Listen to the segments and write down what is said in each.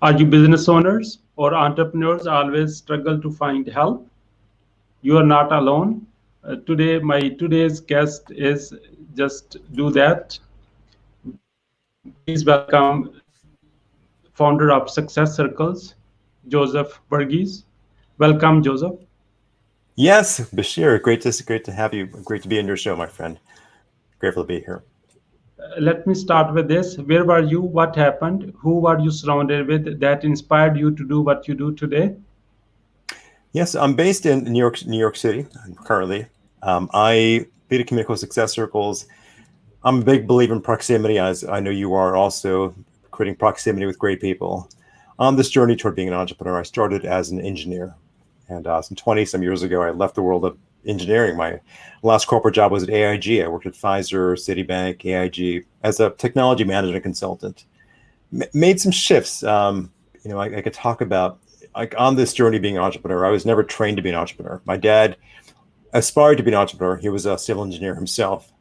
Are you business owners or entrepreneurs always struggle to find help? You are not alone. My today's guest is just do that. Please welcome founder of Success Circles, Joseph Varghese. Welcome, Joseph. Yes, Bashir, great to have you. Great to be in your show, my friend. Grateful to be here. Let me start with this. Where were you? What happened? Who were you surrounded with that inspired you to do what you do today? Yes, I'm based in New York City currently. I lead a community called Success Circles. I'm a big believer in proximity, as I know you are also, creating proximity with great people. On this journey toward being an entrepreneur, I started as an engineer. And some 20 some years ago, I left the world of engineering. My last corporate job was at AIG. I worked at Pfizer, Citibank, AIG as a technology management consultant. Made some shifts. I could talk about, like, on this journey being an entrepreneur. I was never trained to be an entrepreneur. My dad aspired to be an entrepreneur. He was a civil engineer himself.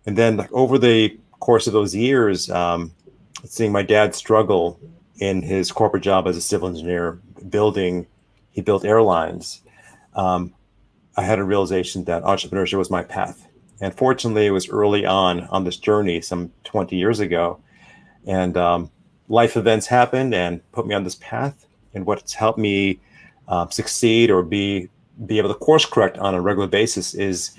And then, like, over the course of those years, seeing my dad struggle in his corporate job as a civil engineer, he built airlines. I had a realization that entrepreneurship was my path. And fortunately, it was early on this journey, some 20 years ago. And life events happened and put me on this path. And what's helped me succeed or be able to course correct on a regular basis is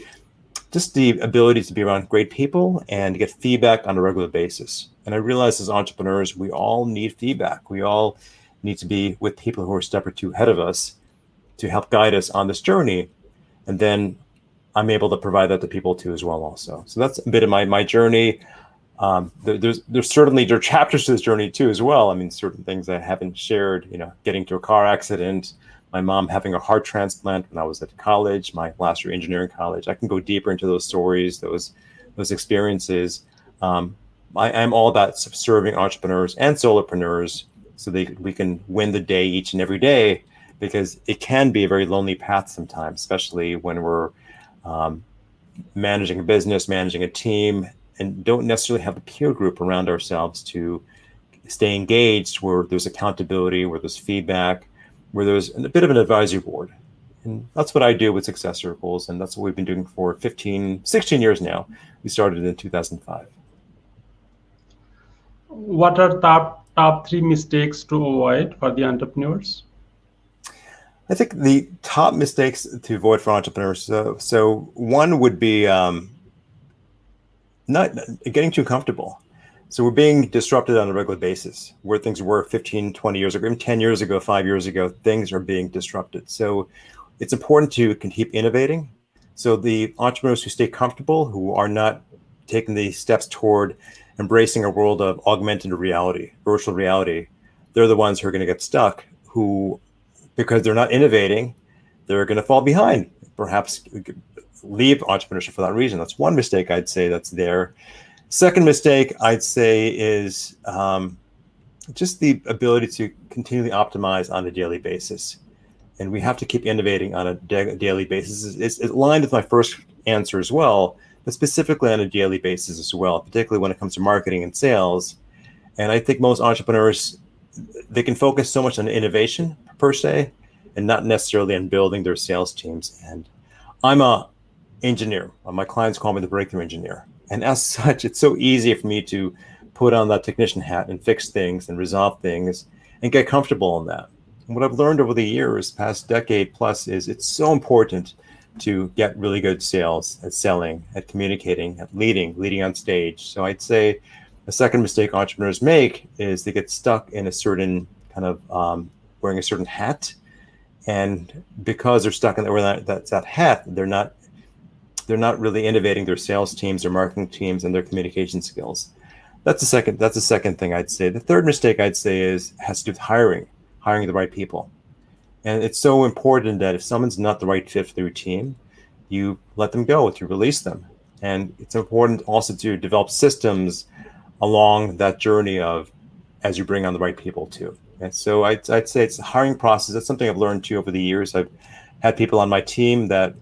just the ability to be around great people and get feedback on a regular basis. And I realize as entrepreneurs, we all need feedback. We all need to be with people who are a step or two ahead of us to help guide us on this journey. And then I'm able to provide that to people too as well also. So that's a bit of my journey. There are chapters to this journey too as well. I mean, certain things I haven't shared, getting to a car accident, my mom having a heart transplant when I was at college, my last year engineering college. I can go deeper into those stories, those experiences. I am all about serving entrepreneurs and solopreneurs so we can win the day each and every day, because it can be a very lonely path sometimes, especially when we're managing a business, managing a team, and don't necessarily have a peer group around ourselves to stay engaged, where there's accountability, where there's feedback, where there's a bit of an advisory board. And that's what I do with Success Circles, and that's what we've been doing for 16 years now. We started in 2005. What are top three mistakes to avoid for the entrepreneurs? I think the top mistakes to avoid for entrepreneurs. So one would be not getting too comfortable. So we're being disrupted on a regular basis. Where things were 15, 20 years ago, even 10 years ago, 5 years ago, things are being disrupted. So it's important to keep innovating. So the entrepreneurs who stay comfortable, who are not taking the steps toward embracing a world of augmented reality, virtual reality, they're the ones who are going to get stuck, who, because they're not innovating, they're going to fall behind, perhaps leave entrepreneurship for that reason. That's one mistake I'd say that's there. Second mistake I'd say is just the ability to continually optimize on a daily basis. And we have to keep innovating on a daily basis. It's aligned with my first answer as well, but specifically on a daily basis as well, particularly when it comes to marketing and sales. And I think most entrepreneurs, they can focus so much on innovation per se, and not necessarily on building their sales teams. And I'm a engineer. My clients call me the breakthrough engineer. And as such, it's so easy for me to put on that technician hat and fix things and resolve things and get comfortable in that. And what I've learned over the years, past decade plus, is it's so important to get really good sales at selling, at communicating, at leading on stage. So I'd say the second mistake entrepreneurs make is they get stuck in a certain kind of wearing a certain hat. And because they're stuck in that hat, they're not really innovating their sales teams, their marketing teams, and their communication skills. That's the second thing I'd say. The third mistake I'd say has to do with hiring the right people. And it's so important that if someone's not the right fit for your team, you let them go, to release them. And it's important also to develop systems along that journey of as you bring on the right people too. And so I'd say it's a hiring process. That's something I've learned too over the years. I've had people on my team that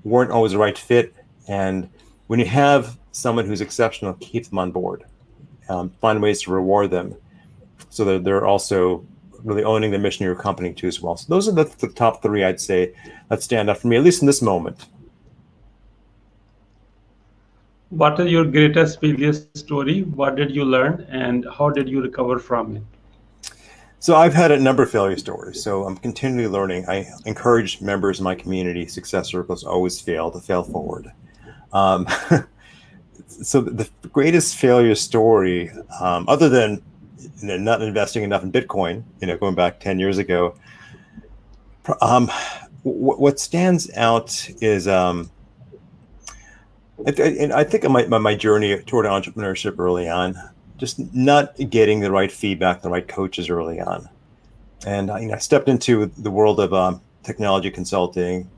weren't always the right fit. And when you have someone who's exceptional, keep them on board. Find ways to reward them so that they're also really owning the mission of your company too as well. So those are the top three I'd say that stand out for me, at least in this moment. What is your greatest failure story? What did you learn and how did you recover from it? So I've had a number of failure stories. So I'm continually learning. I encourage members of my community, Success Circles, always fail to fail forward. Um, so the greatest failure story, other than not investing enough in Bitcoin, going back 10 years ago, what stands out is I think of my journey toward entrepreneurship early on, just not getting the right feedback, the right coaches early on. And I stepped into the world of technology consulting,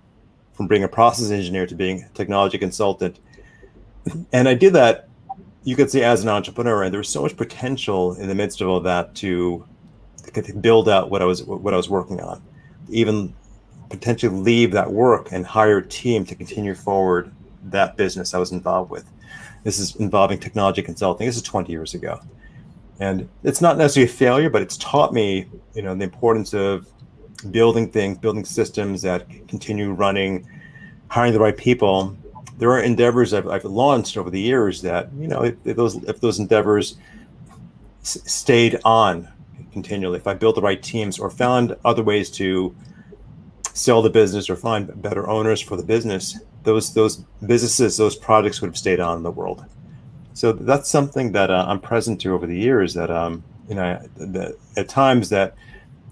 from being a process engineer to being a technology consultant. And I did that, you could say, as an entrepreneur, and there was so much potential in the midst of all that to build out what I was working on, even potentially leave that work and hire a team to continue forward that business I was involved with. This is involving technology consulting. This is 20 years ago. And it's not necessarily a failure, but it's taught me, the importance of building things, building systems that continue running, hiring the right people. There are endeavors I've launched over the years that, if those endeavors stayed on continually, if I built the right teams or found other ways to sell the business or find better owners for the business, those businesses, those projects would have stayed on in the world. So that's something that I'm present to over the years. That that at times that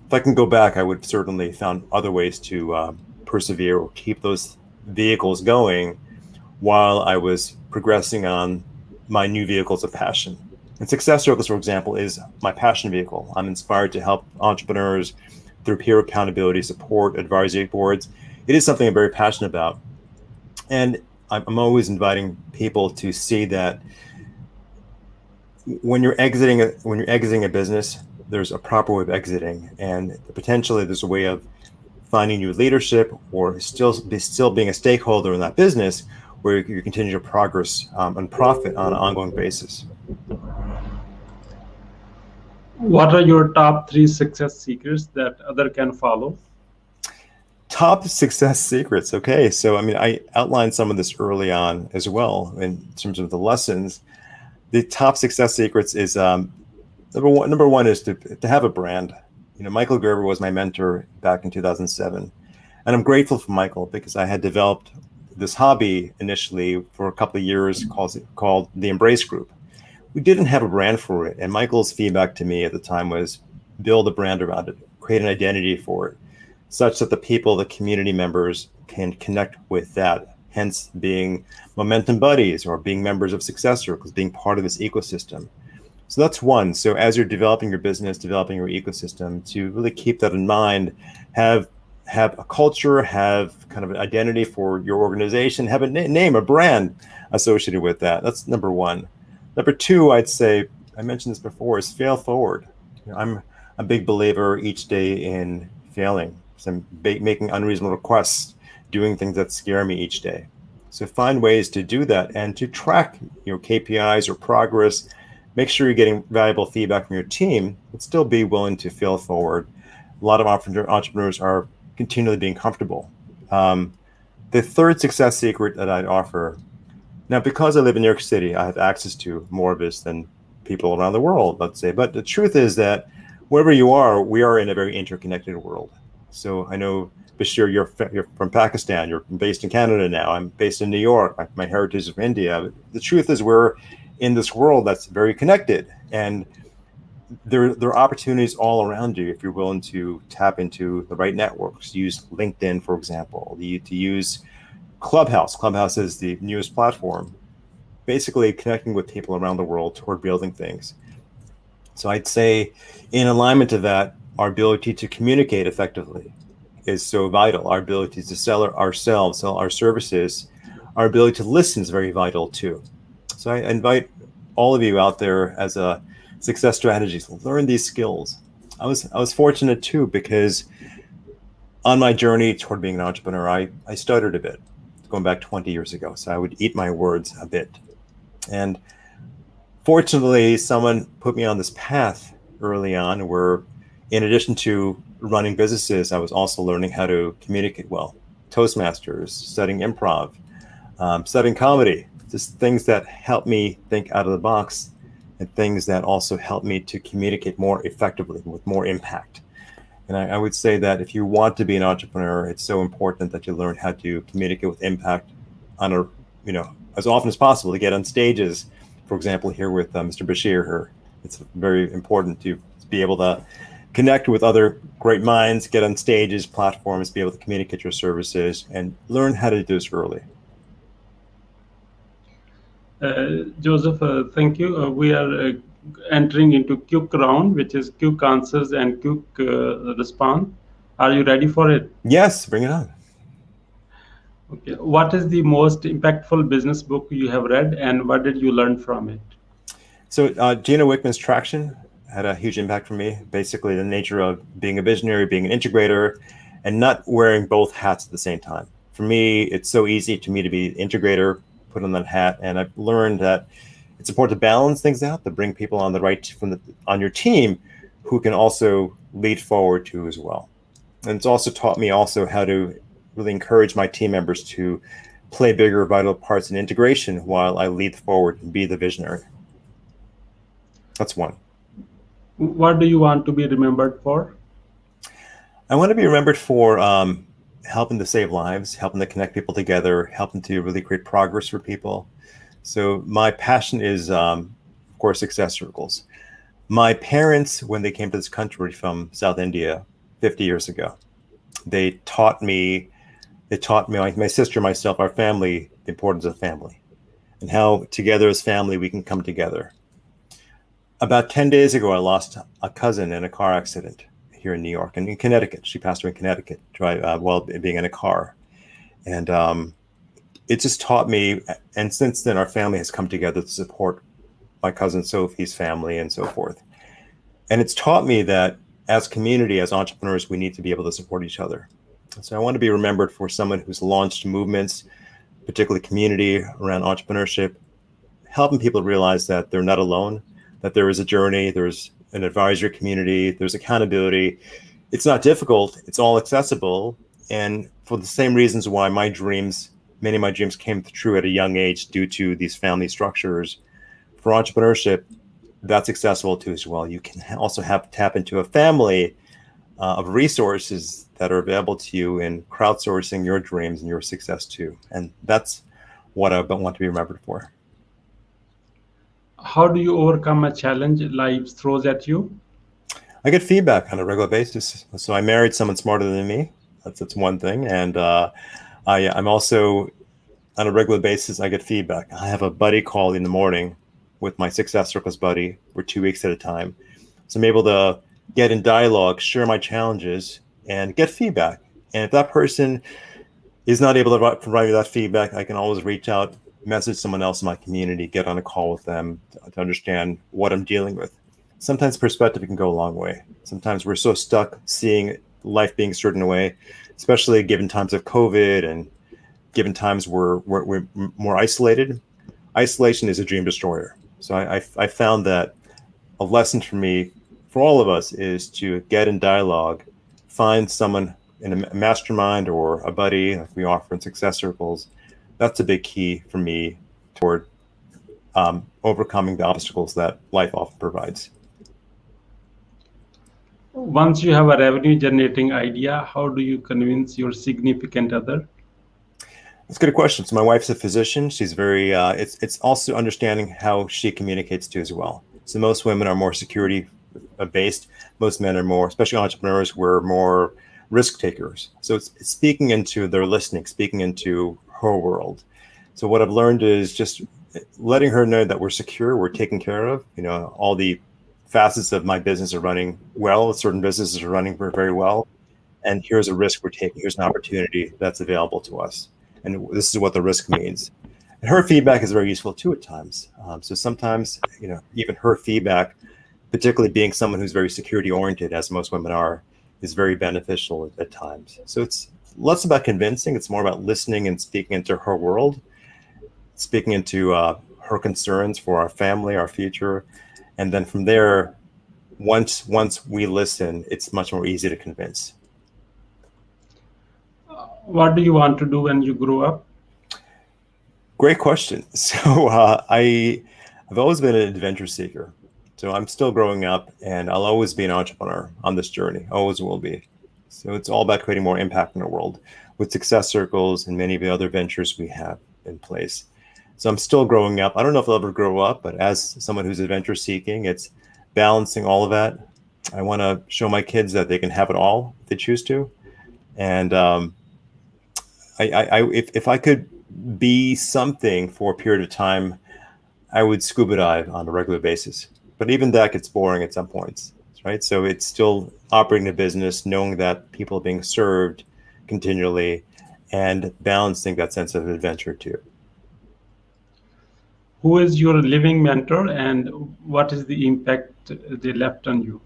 if I can go back, I would certainly found other ways to persevere or keep those vehicles going while I was progressing on my new vehicles of passion. And Success Circles, for example, is my passion vehicle. I'm inspired to help entrepreneurs through peer accountability, support, advisory boards. It is something I'm very passionate about. And I'm always inviting people to see that when you're exiting a business, there's a proper way of exiting, and potentially there's a way of finding new leadership or still being a stakeholder in that business where you continue to progress and profit on an ongoing basis. What are your top 3 success secrets that other can follow? Top success secrets. Okay, so I outlined some of this early on as well in terms of the lessons. The top success secrets is number one is to have a brand. Michael Gerber was my mentor back in 2007, and I'm grateful for Michael because I had developed this hobby initially for a couple of years called the Embrace Group. We didn't have a brand for it, and Michael's feedback to me at the time was build a brand around it, create an identity for it, such that the people, the community members can connect with that, hence being momentum buddies or being members of Success Circles, being part of this ecosystem. So that's one. So as you're developing your business, developing your ecosystem, to really keep that in mind, have a culture, have kind of an identity for your organization, have a name, a brand associated with that. That's number one. Number two, I'd say, I mentioned this before, is fail forward. I'm a big believer each day in failing. So I'm making unreasonable requests, doing things that scare me each day. So find ways to do that and to track your KPIs or progress. Make sure you're getting valuable feedback from your team, but still be willing to fail forward. A lot of entrepreneurs are continually being comfortable. The third success secret that I'd offer, now because I live in New York City, I have access to more of this than people around the world, let's say. But the truth is that wherever you are, we are in a very interconnected world. So I know, Bashir, you're from Pakistan. You're based in Canada now. I'm based in New York. My heritage is from India. But the truth is we're in this world that's very connected. And there are opportunities all around you if you're willing to tap into the right networks. Use LinkedIn, for example. To use Clubhouse. Clubhouse is the newest platform. Basically connecting with people around the world toward building things. So I'd say in alignment to that, our ability to communicate effectively is so vital. Our ability to sell ourselves, sell our services, our ability to listen is very vital too. So I invite all of you out there as a success strategist, learn these skills. I was fortunate too, because on my journey toward being an entrepreneur, I stuttered a bit, going back 20 years ago. So I would eat my words a bit. And fortunately, someone put me on this path early on where In addition to running businesses, I was also learning how to communicate well. Toastmasters, studying improv, studying comedy, just things that help me think out of the box and things that also help me to communicate more effectively with more impact. And I would say that if you want to be an entrepreneur, it's so important that you learn how to communicate with impact on a, as often as possible, to get on stages. For example, here with Mr. Bashir here, it's very important to be able to connect with other great minds, get on stages, platforms, be able to communicate your services, and learn how to do this early. Joseph, thank you. We are entering into quick round, which is quick answers and quick response. Are you ready for it? Yes, bring it on. Okay. What is the most impactful business book you have read, and what did you learn from it? So Gino Wickman's Traction had a huge impact for me. Basically, the nature of being a visionary, being an integrator, and not wearing both hats at the same time. For me, it's so easy to me to be an integrator, put on that hat, and I've learned that it's important to balance things out, to bring people on the right on your team who can also lead forward too as well. And it's also taught me also how to really encourage my team members to play bigger, vital parts in integration while I lead forward and be the visionary. That's one. What do you want to be remembered for? I want to be remembered for helping to save lives, helping to connect people together, helping to really create progress for people. So my passion is, of course, SuccessCircles. My parents, when they came to this country from South India 50 years ago, they taught me, my sister, myself, our family, the importance of family and how together as family we can come together. About 10 days ago, I lost a cousin in a car accident here in New York and in Connecticut. She passed away in Connecticut while being in a car. And it just taught me, and since then our family has come together to support my cousin Sophie's family and so forth. And it's taught me that as community, as entrepreneurs, we need to be able to support each other. So I want to be remembered for someone who's launched movements, particularly community around entrepreneurship, helping people realize that they're not alone, that there is a journey, there's an advisory community, there's accountability. It's not difficult, it's all accessible. And for the same reasons why many of my dreams came true at a young age due to these family structures, for entrepreneurship, that's accessible too as well. You can also tap into a family of resources that are available to you in crowdsourcing your dreams and your success too. And that's what I want to be remembered for. How do you overcome a challenge life throws at you? I get feedback on a regular basis. So I married someone smarter than me. That's one thing. And I'm also on a regular basis, I get feedback. I have a buddy call in the morning with my SuccessCircles buddy. We're 2 weeks at a time. So I'm able to get in dialogue, share my challenges, and get feedback. And if that person is not able to provide me that feedback, I can always reach out, message someone else in my community, get on a call with them to understand what I'm dealing with. Sometimes perspective can go a long way. Sometimes we're so stuck seeing life being a certain way, especially given times of COVID and given times where we're more isolated. Isolation is a dream destroyer. So I found that a lesson for me, for all of us, is to get in dialogue, find someone in a mastermind or a buddy, like we offer in SuccessCircles. That's a big key for me toward overcoming the obstacles that life often provides. Once you have a revenue generating idea, how do you convince your significant other? That's a good question. So my wife's a physician. She's very, it's also understanding how she communicates too as well. So most women are more security based. Most men are more, especially entrepreneurs, we're more risk takers. So it's speaking into their listening, speaking into her world. So what I've learned is just letting her know that we're secure, we're taken care of. All the facets of my business are running well. Certain businesses are running very well. And here's a risk we're taking. Here's an opportunity that's available to us. And this is what the risk means. And her feedback is very useful too at times. So sometimes, even her feedback, particularly being someone who's very security oriented, as most women are, is very beneficial at times. So it's less about convincing. It's more about listening and speaking into her world, speaking into her concerns for our family, our future. And then from there, once we listen, it's much more easy to convince. What do you want to do when you grow up? Great question. So I've always been an adventure seeker. So I'm still growing up, and I'll always be an entrepreneur on this journey. Always will be. So it's all about creating more impact in the world with Success Circles and many of the other ventures we have in place. So I'm still growing up. I don't know if I'll ever grow up, but as someone who's adventure seeking, it's balancing all of that. I want to show my kids that they can have it all if they choose to. And if I could be something for a period of time, I would scuba dive on a regular basis. But even that gets boring at some points, right? So it's still operating a business, knowing that people are being served continually, and balancing that sense of adventure too. Who is your living mentor and what is the impact they left on you?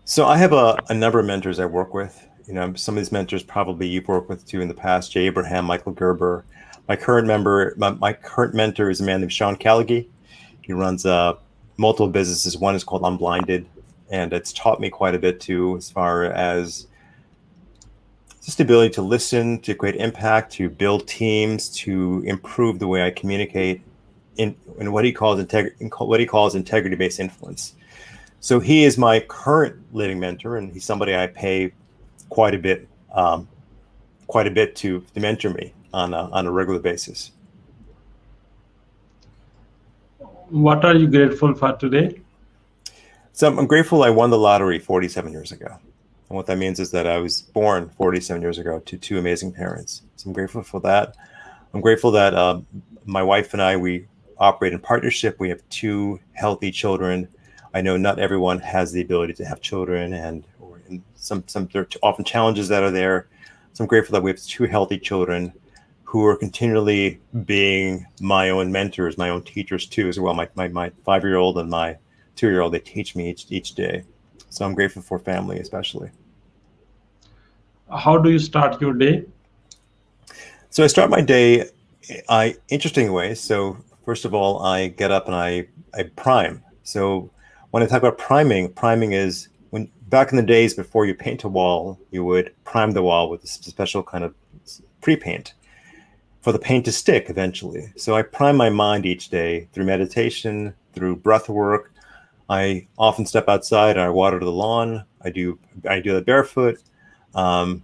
So I have a number of mentors I work with. Some of these mentors probably you've worked with too in the past: Jay Abraham, Michael Gerber. My current mentor is a man named Sean Callaghy. He runs multiple businesses. One is called Unblinded, and it's taught me quite a bit too, as far as just the ability to listen, to create impact, to build teams, to improve the way I communicate in what he calls integrity-based influence. So he is my current living mentor, and he's somebody I pay quite a bit to mentor me on a regular basis. What are you grateful for today? So I'm grateful I won the lottery 47 years ago. And what that means is that I was born 47 years ago to two amazing parents. So I'm grateful for that. I'm grateful that my wife and I, we operate in partnership. We have two healthy children. I know not everyone has the ability to have children, and there are often challenges that are there. So I'm grateful that we have two healthy children who are continually being my own mentors, my own teachers too, as well. My 5-year-old and my 2-year-old, they teach me each day. So I'm grateful for family, especially. How do you start your day? So I start my day interesting ways. So first of all, I get up and I prime. So when I talk about priming is when back in the days before you paint a wall, you would prime the wall with a special kind of pre-paint for the paint to stick eventually. So I prime my mind each day through meditation, through breath work. I often step outside and I water the lawn. I do that barefoot. I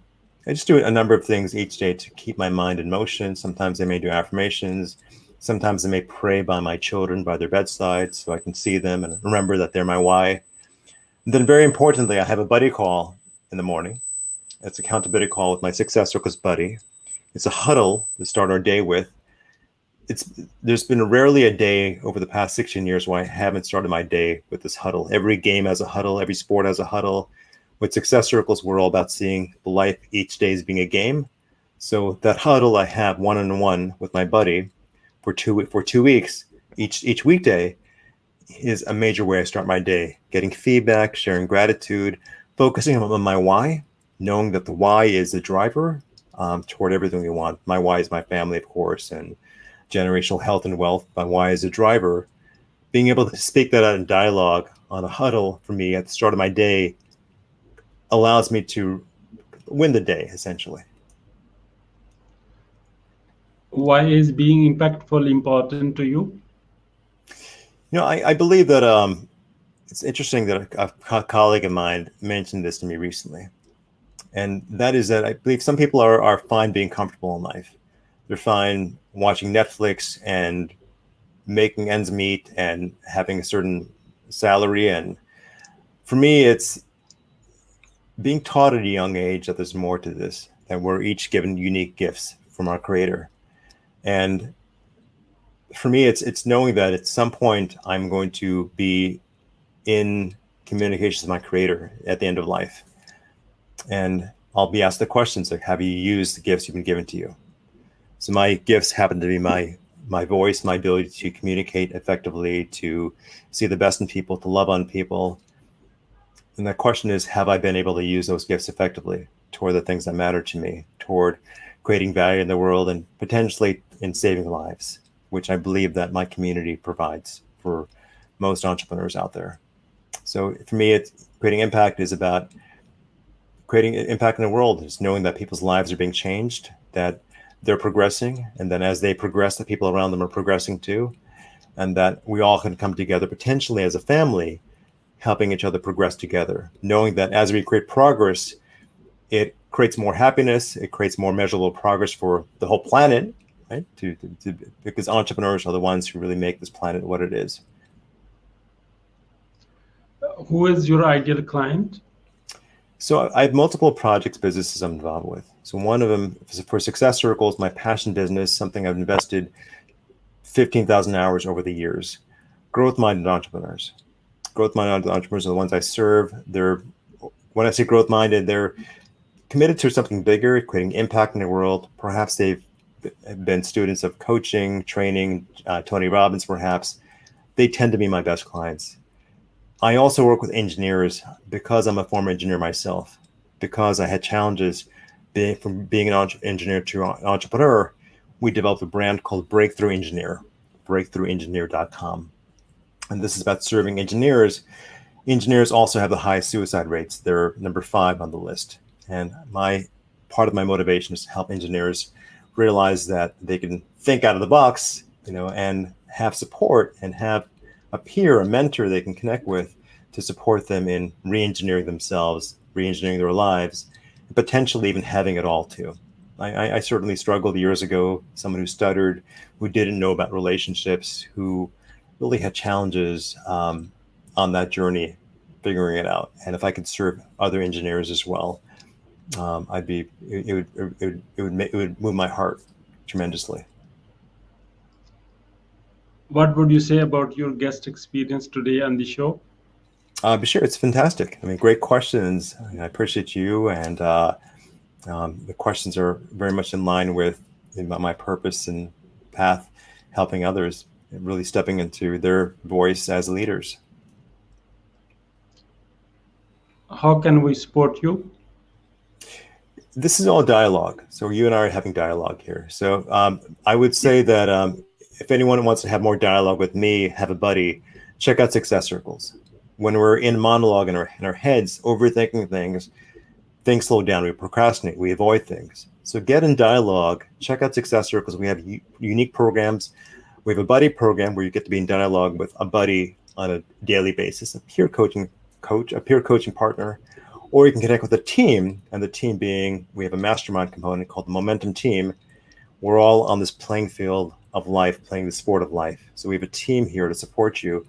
just do a number of things each day to keep my mind in motion. Sometimes I may do affirmations. Sometimes I may pray by my children by their bedside so I can see them and remember that they're my why. And then very importantly, I have a buddy call in the morning. It's an accountability call with my Success Circles buddy. It's a huddle to start our day with. There's been rarely a day over the past 16 years where I haven't started my day with this huddle. Every game has a huddle. Every sport has a huddle. With Success Circles, we're all about seeing life each day as being a game. So that huddle I have one-on-one with my buddy for 2 weeks, each weekday, is a major way I start my day. Getting feedback, sharing gratitude, focusing on my why, knowing that the why is the driver toward everything we want. My why is my family, of course, and generational health and wealth. My why is a driver. Being able to speak that out in dialogue on a huddle for me at the start of my day allows me to win the day, essentially. Why is being impactful important to you? I believe that it's interesting that a colleague of mine mentioned this to me recently. And that is that I believe some people are fine being comfortable in life. They're fine watching Netflix and making ends meet and having a certain salary. And for me, it's being taught at a young age that there's more to this, that we're each given unique gifts from our Creator. And for me, it's knowing that at some point I'm going to be in communications with my Creator at the end of life. And I'll be asked the questions like, have you used the gifts you've been given to you? So my gifts happen to be my voice, my ability to communicate effectively, to see the best in people, to love on people. And the question is, have I been able to use those gifts effectively toward the things that matter to me, toward creating value in the world and potentially in saving lives, which I believe that my community provides for most entrepreneurs out there. So for me, it's creating impact is about creating impact in the world. Is knowing that people's lives are being changed, that they're progressing, and then as they progress, the people around them are progressing too, and that we all can come together potentially as a family, helping each other progress together, knowing that as we create progress, it creates more happiness, it creates more measurable progress for the whole planet, right? Because entrepreneurs are the ones who really make this planet what it is. Who is your ideal client? So I have multiple projects, businesses I'm involved with. So one of them for SuccessCircles, my passion business, something I've invested 15,000 hours over the years. Growth-minded entrepreneurs. Growth-minded entrepreneurs are the ones I serve. When I say growth-minded, they're committed to something bigger, creating impact in the world. Perhaps they've been students of coaching, training, Tony Robbins, perhaps. They tend to be my best clients. I also work with engineers because I'm a former engineer myself, because I had challenges from being an engineer to an entrepreneur. We developed a brand called Breakthrough Engineer, breakthroughengineer.com. And this is about serving engineers. Engineers also have the highest suicide rates. They're number 5 on the list. And part of my motivation is to help engineers realize that they can think out of the box, and have support and have a peer, a mentor they can connect with to support them in re-engineering themselves, re-engineering their lives, and potentially even having it all too. I certainly struggled years ago, someone who stuttered, who didn't know about relationships, who really had challenges on that journey, figuring it out. And if I could serve other engineers as well, it would move my heart tremendously. What would you say about your guest experience today on the show? Sure, it's fantastic. I mean, great questions. I appreciate you, and the questions are very much in line with my purpose and path, helping others, really stepping into their voice as leaders. How can we support you? This is all dialogue. So you and I are having dialogue here. So I would say that if anyone wants to have more dialogue with me, have a buddy, check out SuccessCircles. When we're in monologue in our heads, overthinking things slow down. We procrastinate. We avoid things. So get in dialogue. Check out SuccessCircles. We have unique programs. We have a buddy program where you get to be in dialogue with a buddy on a daily basis, a peer coaching partner. Or you can connect with a team, and the team being, we have a mastermind component called the Momentum Team. We're all on this playing field of life, playing the sport of life. So we have a team here to support you.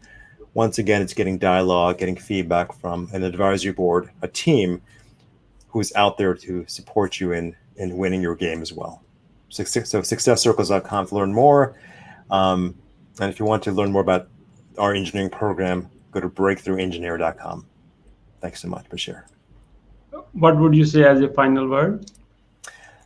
Once again, it's getting dialogue, getting feedback from an advisory board, a team who's out there to support you in winning your game as well. So SuccessCircles.com to learn more. And if you want to learn more about our engineering program, go to BreakthroughEngineer.com. Thanks so much, Bashir. What would you say as a final word?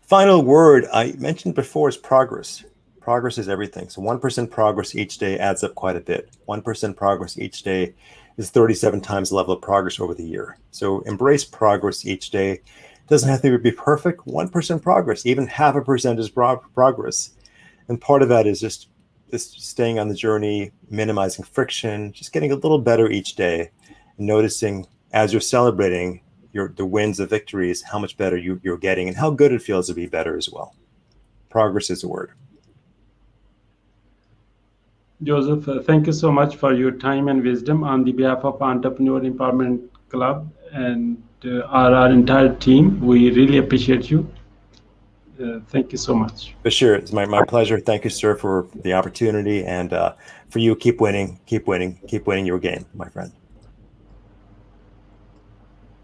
Final word I mentioned before is progress. Progress is everything. So 1% progress each day adds up quite a bit. 1% progress each day is 37 times the level of progress over the year. So embrace progress each day. It doesn't have to be perfect. 1% progress, even 0.5% is progress. And part of that is just staying on the journey, minimizing friction, just getting a little better each day, and noticing as you're celebrating the wins, the victories, how much better you're getting and how good it feels to be better as well. Progress is a word. Joseph, thank you so much for your time and wisdom on the behalf of Entrepreneur Empowerment Club and our entire team. We really appreciate you. Thank you so much. Bashir, it's my pleasure. Thank you, sir, for the opportunity. And for you, keep winning your game, my friend.